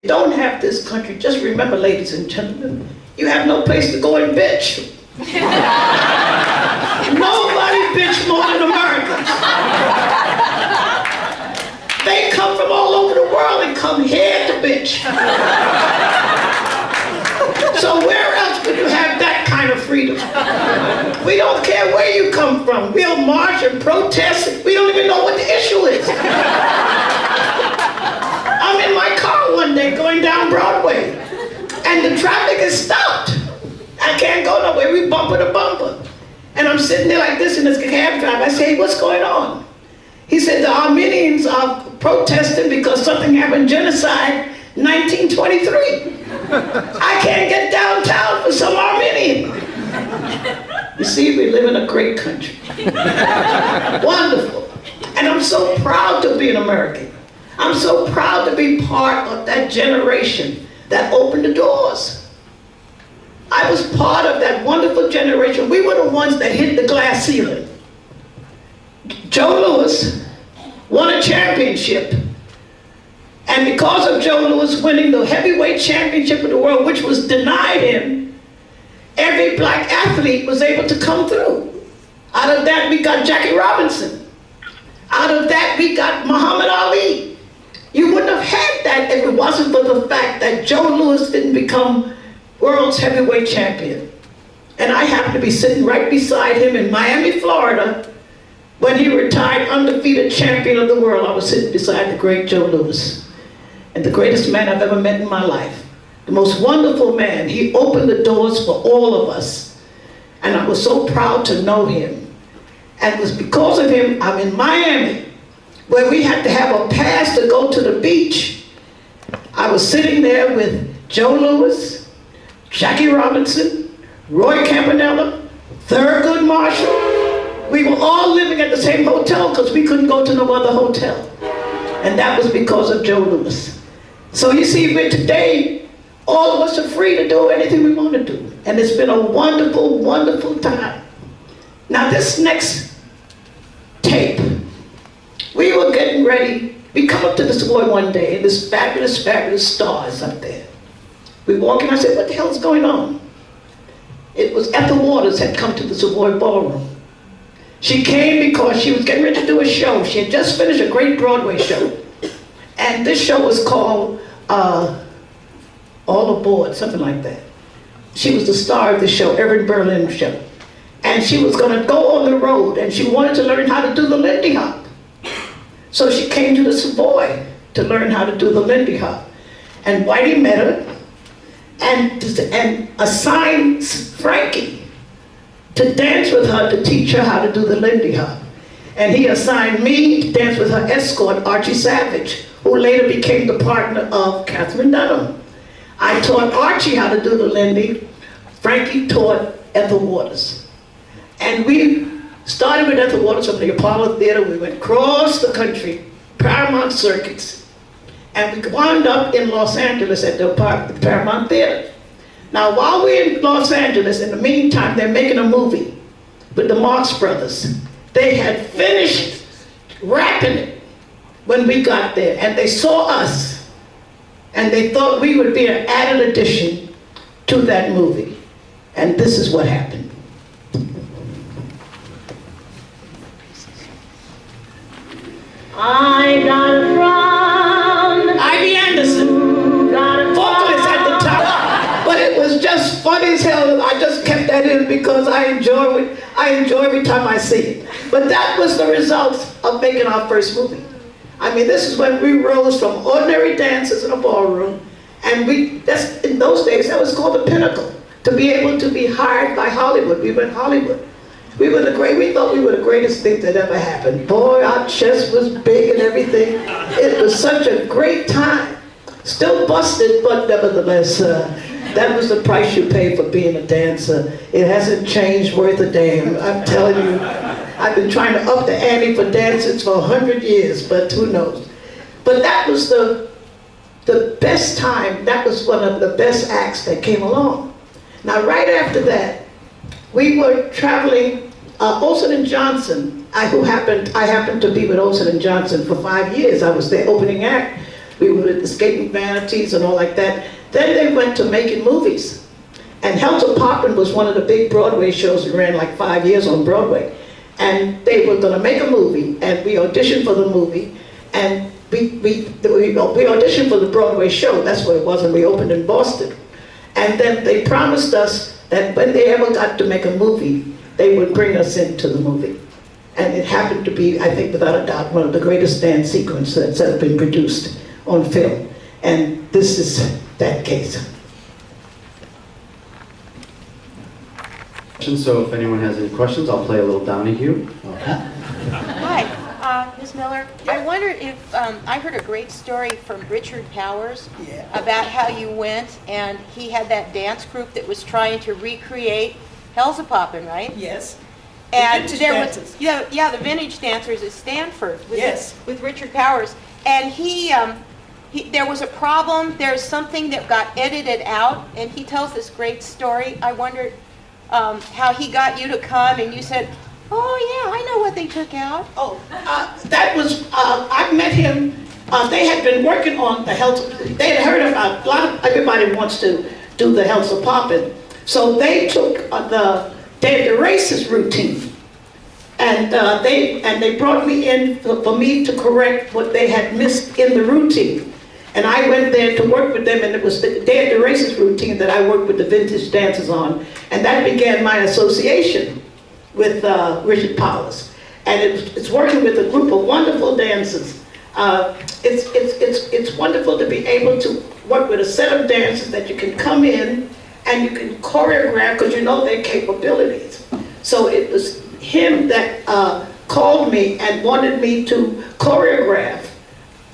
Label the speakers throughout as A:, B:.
A: don't have this country, just remember, ladies and gentlemen, you have no place to go and bitch. Nobody bitch more than Americans. They come from all over the world and come here to bitch. So where else would you have that kind of freedom? We don't care where you come from. We'll march and protest. We don't even know what the issue is. I'm in my car one day going down Broadway, and the traffic is stopped. I can't go nowhere. We bumper to bumper. And I'm sitting there like this in this cab driver. I say, hey, what's going on? He said, the Armenians are protesting because something happened, genocide, 1923. I can't get downtown for some Armenian. You see, we live in a great country. Wonderful. And I'm so proud to be an American. I'm so proud to be part of that generation that opened the doors. I was part of that wonderful generation. We were the ones that hit the glass ceiling. Joe Louis won a championship. And because of Joe Louis winning the heavyweight championship of the world, which was denied him, every black athlete was able to come through. Out of that, we got Jackie Robinson. Out of that, we got Muhammad Ali. You wouldn't have had that if it wasn't for the fact that Joe Louis didn't become world's heavyweight champion. And I happened to be sitting right beside him in Miami, Florida, when he retired undefeated champion of the world. I was sitting beside the great Joe Louis, and the greatest man I've ever met in my life. The most wonderful man. He opened the doors for all of us, and I was so proud to know him. And it was because of him I'm in Miami, where we had to have a pass to go to the beach. I was sitting there with Joe Louis, Jackie Robinson, Roy Campanella, Thurgood Marshall. We were all living at the same hotel because we couldn't go to no other hotel. And that was because of Joe Louis. So you see, today, all of us are free to do anything we want to do. And it's been a wonderful, wonderful time. Now this next tape, we were getting ready. We come up to the Savoy one day, and this fabulous, fabulous star is up there. We walk in, I said, what the hell is going on? It was Ethel Waters had come to the Savoy Ballroom. She came because she was getting ready to do a show. She had just finished a great Broadway show. And this show was called All Aboard, something like that. She was the star of the show, Erin Berlin show. And she was gonna go on the road, and she wanted to learn how to do the Lindy Hop. So she came to the Savoy to learn how to do the Lindy Hop. And Whitey met her and assigned Frankie to dance with her, to teach her how to do the Lindy Hop. And he assigned me to dance with her escort, Archie Savage, who later became the partner of Katherine Dunham. I taught Archie how to do the Lindy. Frankie taught Ethel Waters. And we started with Ethel Waters from the Apollo Theater. We went across the country, Paramount circuits, and we wound up in Los Angeles at the Paramount Theater. Now, while we're in Los Angeles, in the meantime, they're making a movie with the Marx Brothers. They had finished wrapping it when we got there, and they saw us, and they thought we would be an added addition to that movie. And this is what happened. I got a frown. Ivy Anderson, vocalist at the top. But it was just funny as hell. I just kept that in because I enjoy every time I see it. But that was the result of making our first movie. I mean, this is when we rose from ordinary dancers in a ballroom, and in those days, that was called the pinnacle. To be able to be hired by Hollywood. We went Hollywood. We thought we were the greatest thing that ever happened. Boy, our chest was big and everything. It was such a great time. Still busted, but nevertheless, that was the price you pay for being a dancer. It hasn't changed worth a damn. I'm telling you, I've been trying to up the ante for dancers for 100 years, but who knows. But that was the best time. That was one of the best acts that came along. Now, right after that, we were traveling. Olsen and Johnson, I happened to be with Olsen and Johnson for 5 years. I was their opening act. We were with the Skating Vanities and all like that. Then they went to making movies. And Helter Poppin' was one of the big Broadway shows that ran like 5 years on Broadway. And they were going to make a movie, and we auditioned for the movie, and we auditioned for the Broadway show. That's what it was, and we opened in Boston. And then they promised us that when they ever got to make a movie, they would bring us into the movie. And it happened to be, I think without a doubt, one of the greatest dance sequences that's ever been produced on film. And this is that case.
B: So if anyone has any questions, I'll play a little Donahue.
C: Hi, Ms. Miller. I wondered if, I heard a great story from Richard Powers about how you went and he had that dance group that was trying to recreate Hell's A-Poppin', right?
D: Yes.
C: And
D: vintage
C: there
D: dances.
C: was, yeah, the vintage dancers at Stanford with,
D: Yes.
C: with Richard Powers. And there was a problem, there's something that got edited out, and he tells this great story. I wondered how he got you to come, and you said, oh yeah, I know what they took out.
A: Oh, that was, I met him, they had been working on the health, they had heard about, everybody wants to do the Health of Poppin'. So they took they had the racist routine. And they brought me in for me to correct what they had missed in the routine. And I went there to work with them, and it was they had the racist routine that I worked with the vintage dancers on. And that began my association with Richard Powers. And it's working with a group of wonderful dancers. It's wonderful to be able to work with a set of dancers that you can come in and you can choreograph because you know their capabilities. So it was him that called me and wanted me to choreograph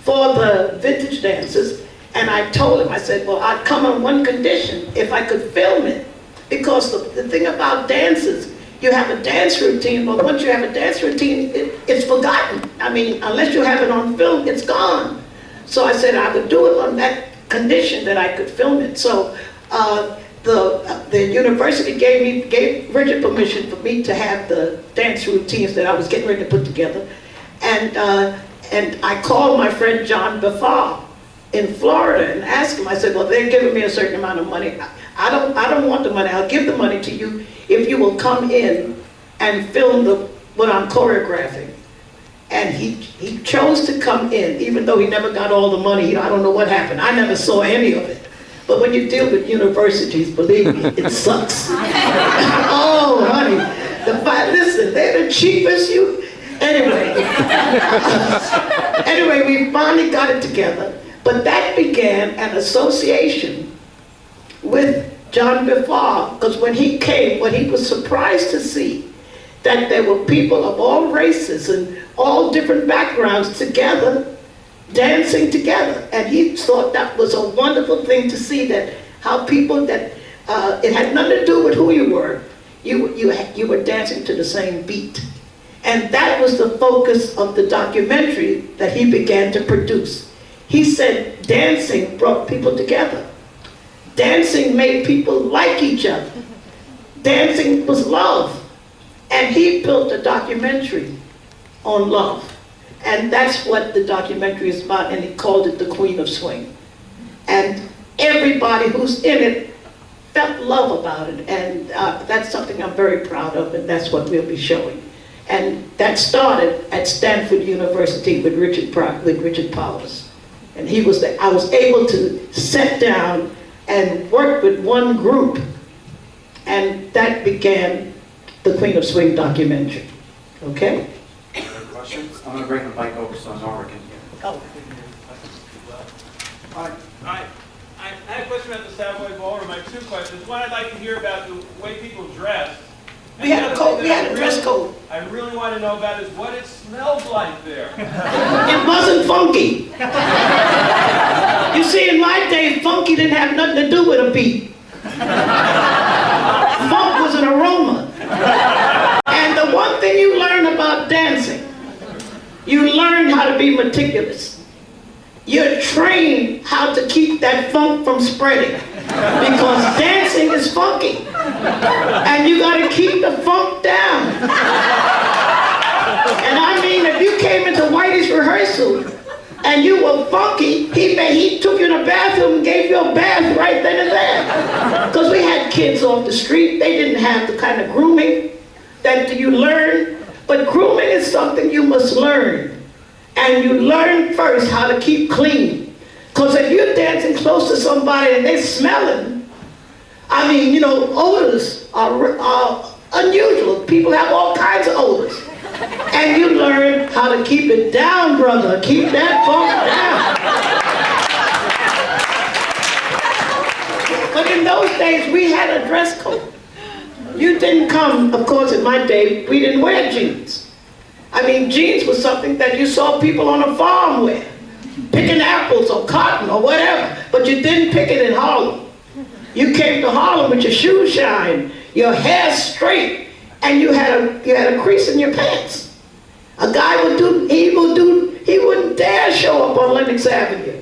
A: for the vintage dancers. And I told him, I said, well, I'd come on one condition, if I could film it. Because the thing about dances, you have a dance routine, but once you have a dance routine, it's forgotten. I mean, unless you have it on film, it's gone. So I said I would do it on that condition that I could film it. So the university gave Richard permission for me to have the dance routines that I was getting ready to put together. And I called my friend John Beffar in Florida and asked him, I said, well, they're giving me a certain amount of money. I don't want the money. I'll give the money to you if you will come in and film what I'm choreographing. And he chose to come in, even though he never got all the money. I don't know what happened. I never saw any of it. But when you deal with universities, believe me, it sucks. Oh, honey, listen, they're the cheapest Anyway, we finally got it together. But that began an association with John Beffar, because when he came, what he was surprised to see, that there were people of all races and all different backgrounds together, dancing together. And he thought that was a wonderful thing to see, that how people that, it had nothing to do with who you were. You were dancing to the same beat. And that was the focus of the documentary that he began to produce. He said dancing brought people together. Dancing made people like each other. Dancing was love. And he built a documentary on love. And that's what the documentary is about, and he called it The Queen of Swing. And everybody who's in it felt love about it, and that's something I'm very proud of, and that's what we'll be showing. And that started at Stanford University with Richard Powers. And I was able to sit down and work with one group, and that began the Queen of Swing documentary. Okay?
B: Questions? I'm going to bring the mic over so Norma can hear.
A: Oh.
E: Hi. I had a question about the Savoy Ballroom. I have two questions. One, I'd like to hear about the way people dress.
A: We had a code. We had a dress code.
E: I really want to know about is what it smelled like there.
A: It wasn't funky. You see, in my day, funky didn't have nothing to do with a beat. Funk was an aroma. And the one thing you learn about dancing, you learn how to be meticulous. You're trained how to keep that funk from spreading, because dancing is funky. And you got to keep the funk down. And I mean, if you came into Whitey's rehearsal and you were funky, he took you in the bathroom and gave you a bath right then and there. Because we had kids off the street, they didn't have the kind of grooming that you learn. But grooming is something you must learn. And you learn first how to keep clean. Because if you're dancing close to somebody and they're smelling, I mean, you know, odors are unusual. People have all kinds of odors. And you learn how to keep it down, brother. Keep that funk down. But in those days, we had a dress code. You didn't come, of course, in my day, we didn't wear jeans. I mean, jeans was something that you saw people on a farm wear, picking apples or cotton or whatever, but you didn't pick it in Harlem. You came to Harlem with your shoes shined, your hair straight, and you had a crease in your pants. A guy he wouldn't dare show up on Lenox Avenue.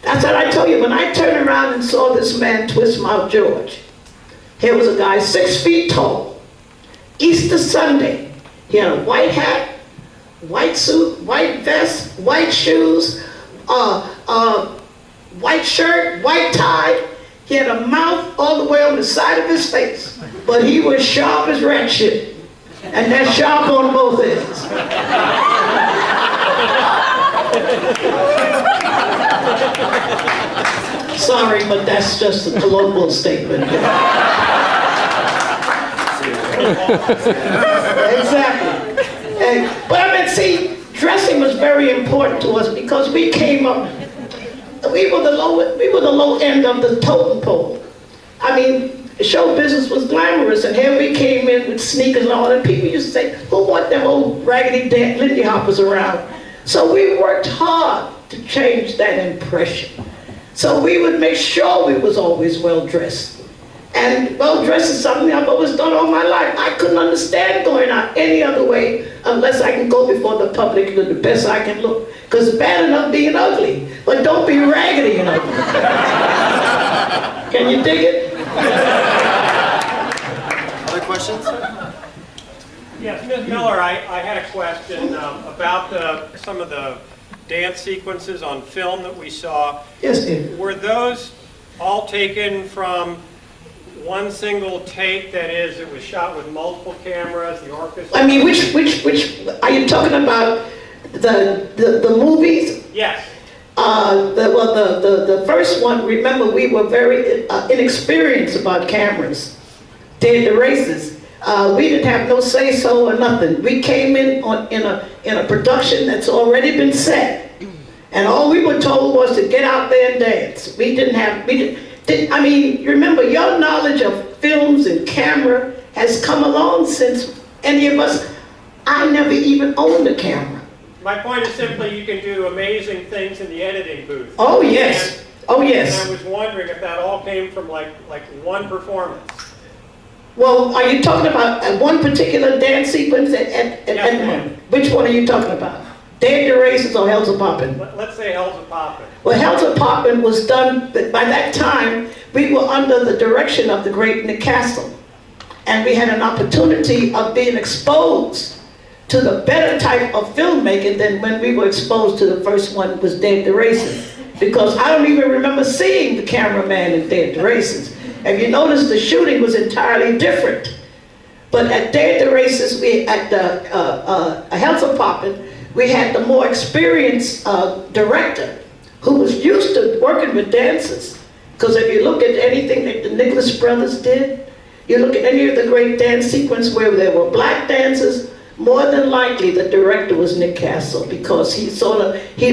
A: That's what I tell you, when I turned around and saw this man twist Mount George, here was a guy 6 feet tall, Easter Sunday. He had a white hat, white suit, white vest, white shoes, white shirt, white tie. He had a mouth all the way on the side of his face, but he was sharp as rat shit, and that's sharp on both ends. Sorry, but that's just a colloquial statement. Exactly. But I mean, see, dressing was very important to us because we came up. We were the low end of the totem pole. I mean, show business was glamorous, and here we came in with sneakers and all that. People used to say, "Who want them old raggedy Lindy hoppers around?" So we worked hard to change that impression. So we would make sure we was always well dressed. And well dressed is something I've always done all my life. I couldn't understand going out any other way unless I can go before the public the best I can look. Because it's bad enough being ugly, but don't be raggedy and ugly. Can you dig it?
D: Other questions?
F: Yes, Ms. Miller, I had a question about some of the dance sequences on film that we saw.
A: Yes, dear.
F: Were those all taken from one single take? That is, it was shot with multiple cameras, the orchestra?
A: I mean, which are you talking about? The movies?
F: Yes.
A: The first one, remember, we were very inexperienced about cameras. Did the races. We didn't have no say-so or nothing. We came in in a production that's already been set. And all we were told was to get out there and dance. I mean, remember, your knowledge of films and camera has come along since any of us, I never even owned a camera.
F: My point is simply you can do amazing things in the editing booth.
A: Oh, yes. Oh, yes.
F: And I was wondering if that all came from like one performance.
A: Well, are you talking about one particular dance sequence at the moment? Which one are you talking about? Day of the Races or Hells a Poppin'?
F: Let's say Hells a Poppin'.
A: Well, Hells a Poppin' was done, but by that time, we were under the direction of the great Nick Castle. And we had an opportunity of being exposed to the better type of filmmaking than when we were exposed to the first one was Day of the Races. Because I don't even remember seeing the cameraman in Day of the Races. If you notice, the shooting was entirely different. But at Day of the Races, at Hells a Poppin', we had the more experienced director who was used to working with dancers. Because if you look at anything that the Nicholas brothers did, you look at any of the great dance sequence where there were black dancers, more than likely the director was Nick Castle, because he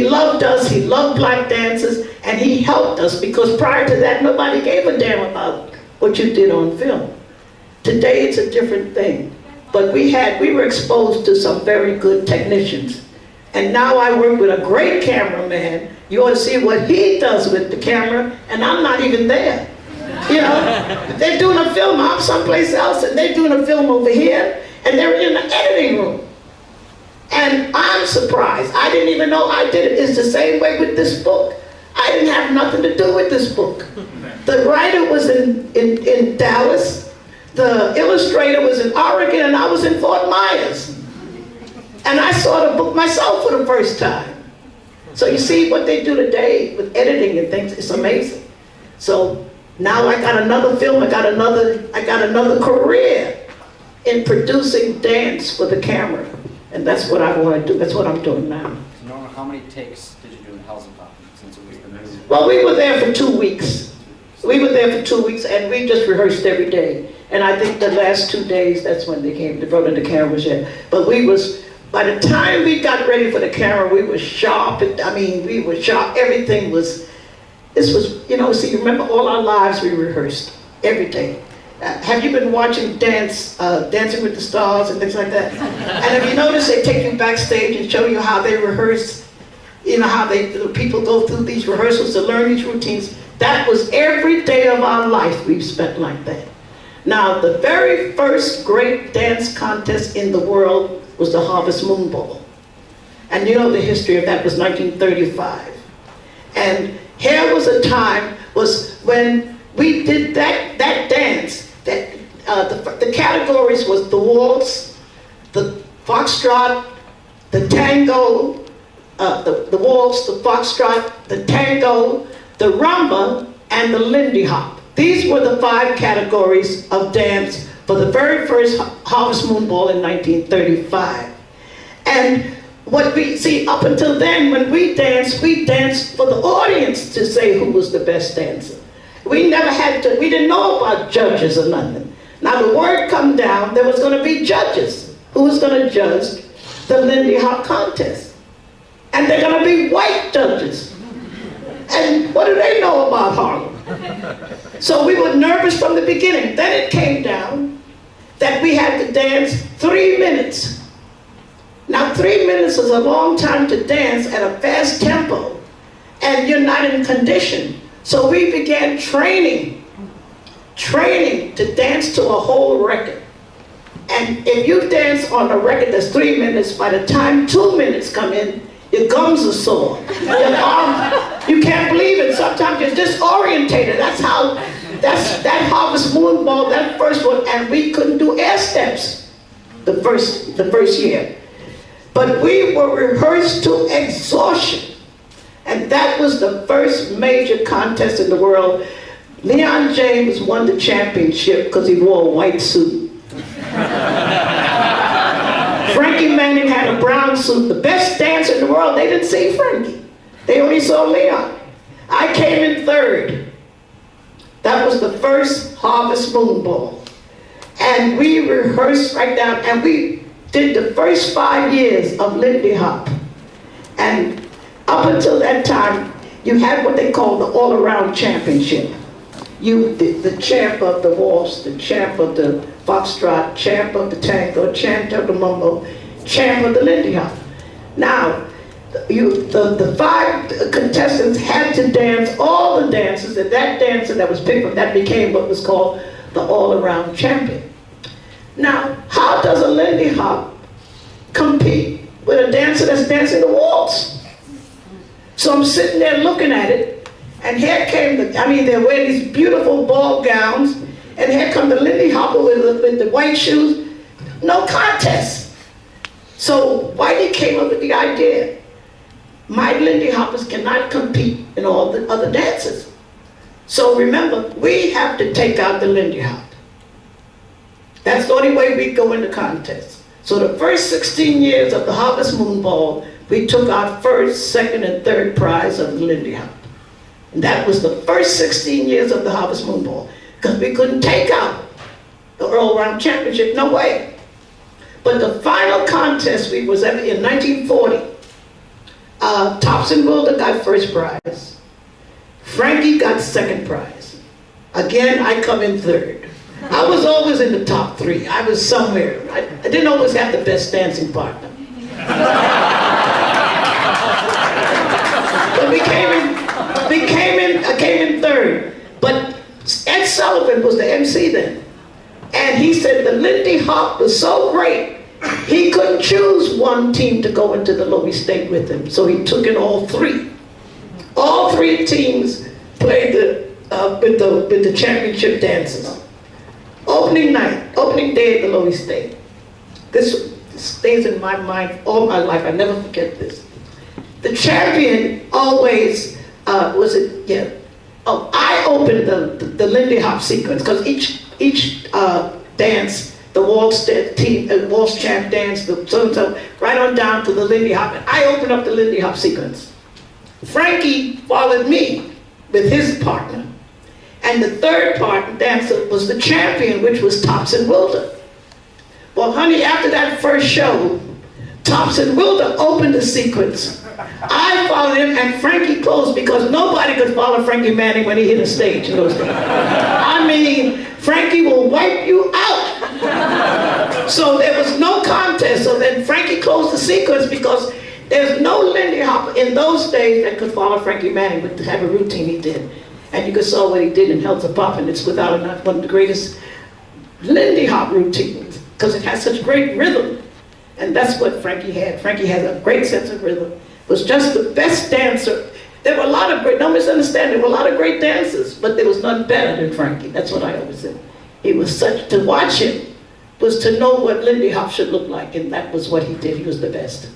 A: loved us, he loved black dancers, and he helped us, because prior to that, nobody gave a damn about what you did on film. Today, it's a different thing. But we were exposed to some very good technicians. And now I work with a great cameraman. You ought to see what he does with the camera, and I'm not even there. You know, they're doing a film, I'm someplace else, and they're doing a film over here, and they're in the editing room. And I'm surprised. I didn't even know I did it. It's the same way with this book. I didn't have nothing to do with this book. The writer was in Dallas. The illustrator was in Oregon, and I was in Fort Myers. And I saw the book myself for the first time. So you see what they do today with editing and things, it's amazing. So now I got another film, I got another career in producing dance for the camera. And that's what I want to do, that's what I'm doing now.
B: So Norma, how many takes did you do in Helsingfors since it was the new?
A: Well, we were there for 2 weeks. We were there for 2 weeks and we just rehearsed every day. And I think the last 2 days, that's when they came, they brought in the cameras yet. But by the time we got ready for the camera, we were sharp. We were sharp. Everything was, see, remember all our lives we rehearsed every day. Have you been watching Dancing with the Stars and things like that? And have you noticed they take you backstage and show you how they rehearse, how the people go through these rehearsals to learn these routines? That was every day of our life we've spent like that. Now, the very first great dance contest in the world was the Harvest Moon Ball. And you know the history of that was 1935. And here was a time when we did that dance, the categories was the waltz, the foxtrot, the tango, the waltz, the foxtrot, the tango, the rumba, and the Lindy hop. These were the 5 categories of dance for the very first Harvest Moon Ball in 1935. And what we see up until then, when we danced for the audience to say who was the best dancer. We didn't know about judges or nothing. Now the word come down, there was going to be judges who was going to judge the Lindy Hop contest. And they're going to be white judges. And what do they know about Harlem? So we were nervous from the beginning. Then it came down that we had to dance 3 minutes. Now 3 minutes is a long time to dance at a fast tempo, and you're not in condition. So we began training to dance to a whole record. And if you dance on a record that's 3 minutes, by the time 2 minutes come in, your gums are sore. Your arm, you can't believe it. Sometimes you're disorientated. That Harvest Moon Ball, that first one, and we couldn't do air steps the first year. But we were rehearsed to exhaustion. And that was the first major contest in the world. Leon James won the championship because he wore a white suit. Frankie Manning had a brown suit, the best dancer in the world. They didn't see Frankie. They only saw Leon. I came in 3rd. That was the first Harvest Moon Ball. And we rehearsed right down, and we did the first 5 years of Lindy Hop. And up until that time, you had what they call the all-around championship. The champ of the waltz, the champ of the foxtrot, champ of the tango, champ of the mambo, champ of the Lindy Hop. Now, the 5 contestants had to dance all the dances, and that dancer that was picked, that became what was called the all-around champion. Now, how does a Lindy Hop compete with a dancer that's dancing the waltz? So I'm sitting there looking at it, and here came they wear these beautiful ball gowns, and here come the Lindy Hopper with the white shoes. No contest. So Whitey came up with the idea. My Lindy Hoppers cannot compete in all the other dances. So remember, we have to take out the Lindy Hop. That's the only way we go in the contest. So the first 16 years of the Harvest Moon Ball, we took our 1st, 2nd, and 3rd prize of the Lindy Hop. And that was the first 16 years of the Harvest Moon Ball, because we couldn't take out the all-around championship, no way. But the final contest was ever in 1940. Thompson Wilder got 1st prize. Frankie got 2nd prize. Again, I come in 3rd. I was always in the top 3. I was somewhere. I didn't always have the best dancing partner. But I came in 3rd. But Ed Sullivan was the MC then. And he said the Lindy Hop was so great, he couldn't choose one team to go into the Lowy State with him. So he took in all 3. All 3 teams played with the championship dances. Opening day at the Lowy State. This stays in my mind all my life. I never forget this. the champion always, I opened the Lindy Hop sequence, because each dance, the waltz team, waltz champ dance, the so-and-so, right on down to the Lindy Hop, and I opened up the Lindy Hop sequence. Frankie followed me with his partner. And the third dancer was the champion, which was Thompson Wilder. Well, honey, after that first show, Thompson Wilder opened the sequence. I followed him, and Frankie closed, because nobody could follow Frankie Manning when he hit a stage in those days. I mean, Frankie will wipe you out. So there was no contest. So then Frankie closed the sequence, because there's no Lindy Hop in those days that could follow Frankie Manning with the type of routine he did. And you could saw what he did in Hells a Poppin'. It's without enough one of the greatest Lindy Hop routines, because it has such great rhythm. And that's what Frankie had. Frankie has a great sense of rhythm. Was just the best dancer. There were a lot of great, don't misunderstand, there were a lot of great dancers, but there was none better than Frankie. That's what I always said. He was such, to watch him was to know what Lindy Hop should look like, and that was what he did. He was the best.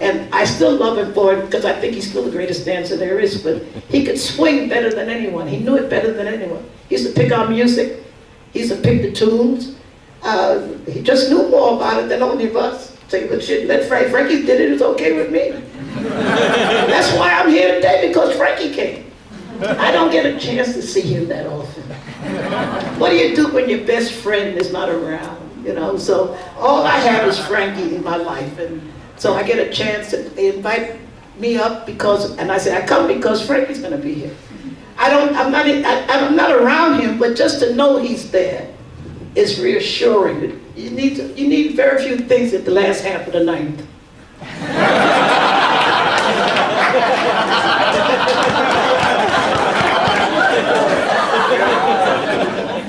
A: And I still love him for it, because I think he's still the greatest dancer there is, but he could swing better than anyone. He knew it better than anyone. He used to pick our music. He used to pick the tunes. He just knew more about it than only of us. Say, but shit, let Frankie did it, it's okay with me. That's why I'm here today, because Frankie came. I don't get a chance to see him that often. What do you do when your best friend is not around? You know, so all I have is Frankie in my life, and so I get a chance to, they invite me up because, and I say, I come because Frankie's gonna be here. I'm not around him, but just to know he's there is reassuring. You need very few things at the last half of the ninth.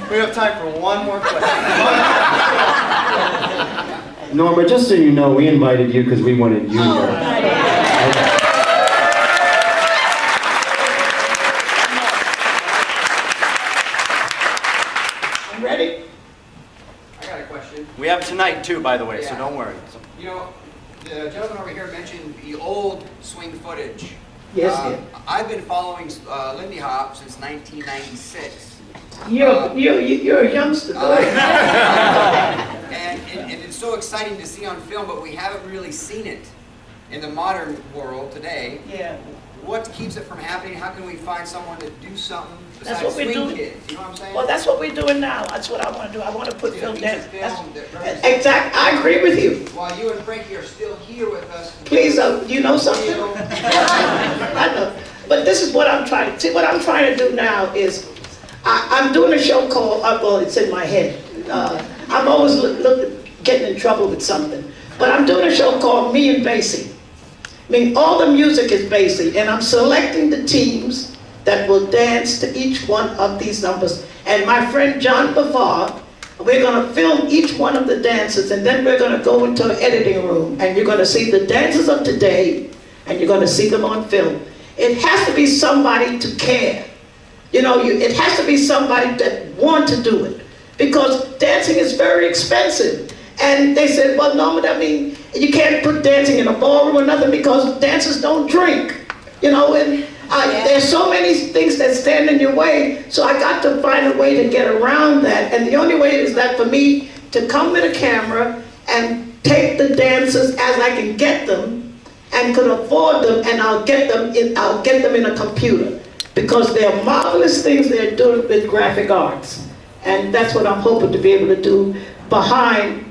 B: We have time for one more question.
D: Norma, just so you know, we invited you because we wanted you here.
A: I'm ready?
B: I got a question. We have tonight too, by the way, so don't worry.
G: You know, the gentleman over here mentioned the old swing footage.
A: Yes,
G: I've been following Lindy Hop since 1996.
A: You're a youngster, though.
G: And it's so exciting to see on film, but we haven't really seen it in the modern world today.
A: Yeah.
G: What keeps it from happening? How can we find someone to do something
A: That's
G: besides
A: what we're
G: swing
A: doing.
G: kids? You know what I'm saying?
A: Well, that's what we're doing now. That's what I want to do. I want to put film
G: feature
A: dance.
G: film that represents-
A: Exactly. I agree with you.
G: While you and Frankie are still here with us.
A: Please, you know something? I know. But this is what I'm trying to see. What I'm trying to do now is, I'm doing a show called, well, it's in my head. I'm always getting in trouble with something. But I'm doing a show called Me and Basie. I mean, all the music is Basie, and I'm selecting the teams that will dance to each one of these numbers. And my friend John Bavard, we're going to film each one of the dances, and then we're going to go into an editing room, and you're going to see the dances of today, and you're going to see them on film. It has to be somebody to care. You know, it has to be somebody that wants to do it, because dancing is very expensive. And they said, well, no, I mean, you can't put dancing in a ballroom or nothing, because dancers don't drink. You know, and there's so many things that stand in your way, so I got to find a way to get around that. And the only way is that for me to come with a camera and take the dancers as I can get them and could afford them, and I'll get them in a computer, because they're marvelous things they're doing with graphic arts. And that's what I'm hoping to be able to do behind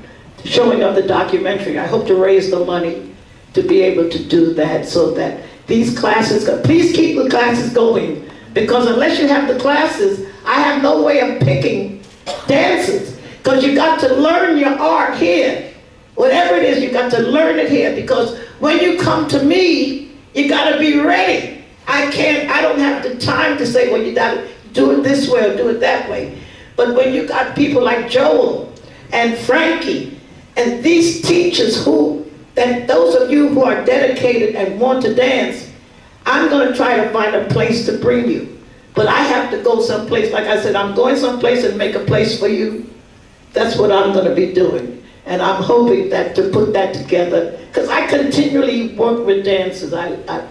A: showing of the documentary. I hope to raise the money to be able to do that, so that these classes, please keep the classes going, because unless you have the classes, I have no way of picking dances, because you got to learn your art here. Whatever it is, you got to learn it here, because when you come to me, you got to be ready. I don't have the time to say, well, you got to do it this way or do it that way. But when you got people like Joel and Frankie and these teachers those of you who are dedicated and want to dance, I'm going to try to find a place to bring you. But I have to go someplace. Like I said, I'm going someplace and make a place for you. That's what I'm going to be doing. And I'm hoping that to put that together, because I continually work with dancers.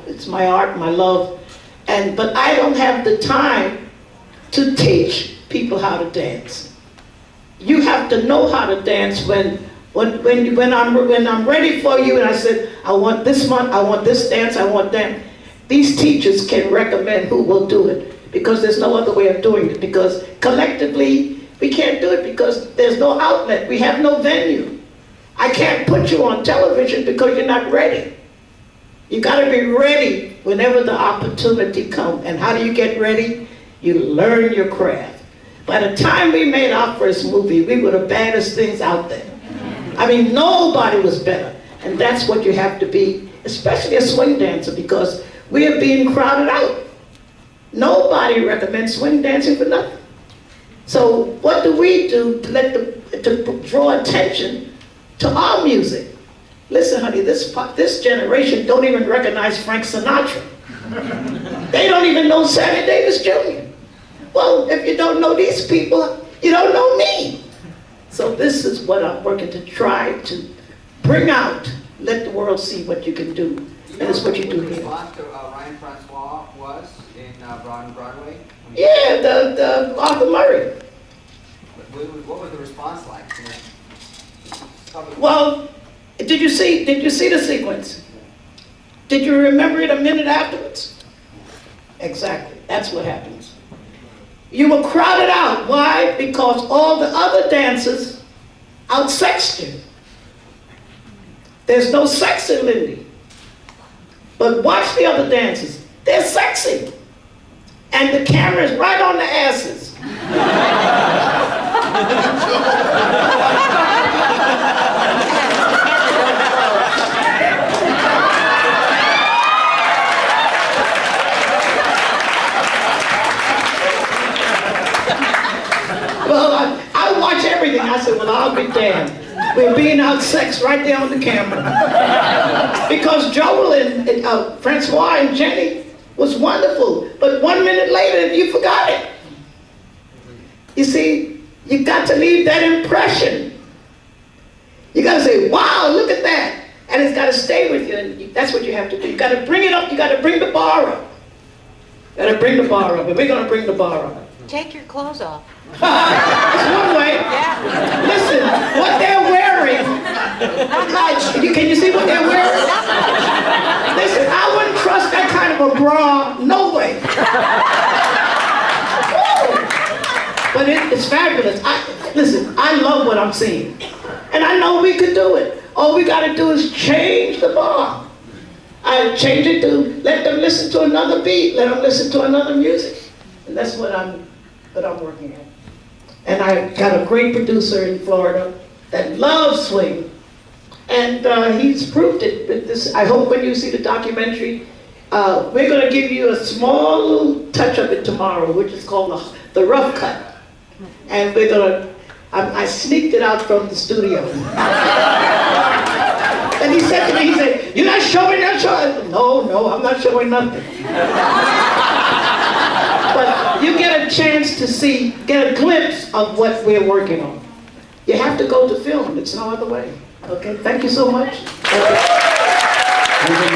A: It's my art, my love, but I don't have the time to teach people how to dance. You have to know how to dance when I'm ready for you, and I said, I want this month, I want this dance, I want that. These teachers can recommend who will do it, because there's no other way of doing it, because collectively, we can't do it because there's no outlet. We have no venue. I can't put you on television because you're not ready. You gotta be ready whenever the opportunity comes. And how do you get ready? You learn your craft. By the time we made our first movie, we were the baddest things out there. I mean, nobody was better. And that's what you have to be, especially a swing dancer, because we are being crowded out. Nobody recommends swing dancing for nothing. So what do we do to draw attention to our music? Listen, honey, this generation don't even recognize Frank Sinatra. They don't even know Sammy Davis Jr. Well, if you don't know these people, you don't know me. So this is what I'm working to try to bring out, let the world see what you can do. And it's what you do here.
G: Response to Ryan Francois was in Broadway?
A: Yeah, the Arthur Murray.
G: What was the response like?
A: Well, did you see the sequence? Did you remember it a minute afterwards? Exactly, that's what happens. You were crowded out. Why? Because all the other dancers outsexed you. There's no sex in Lindy. But watch the other dancers. They're sexy. And the camera is right on the asses. Well, I watch everything. I said, well, I'll be damned. We're being outsexed right there on the camera. Because Joel and Francois and Jenny was wonderful. But 1 minute later, you forgot it. You see, you got to leave that impression. You got to say, wow, look at that. And it's got to stay with you. And that's what you have to do. You got to bring it up. You got to bring the bar up. You got to bring the bar up. And we're going to bring the bar up.
C: Take your clothes off.
A: It's one way.
C: Yeah.
A: Listen, what they're wearing. Can you see what they're wearing? Listen, I wouldn't trust that kind of a bra. No way. But it's fabulous. Listen, I love what I'm seeing. And I know we can do it. All we got to do is change the bar. I change it to let them listen to another beat, let them listen to another music. And that's what I'm working at. And I got a great producer in Florida that loves swing. And he's proved it with this. I hope when you see the documentary, we're going to give you a small little touch of it tomorrow, which is called the rough cut. And we're going to, I sneaked it out from the studio. And he said to me, he said, you're not showing that show? I said, no, I'm not showing nothing. But you get a chance to get a glimpse of what we're working on. You have to go to film, it's no other way. Okay, thank you so much.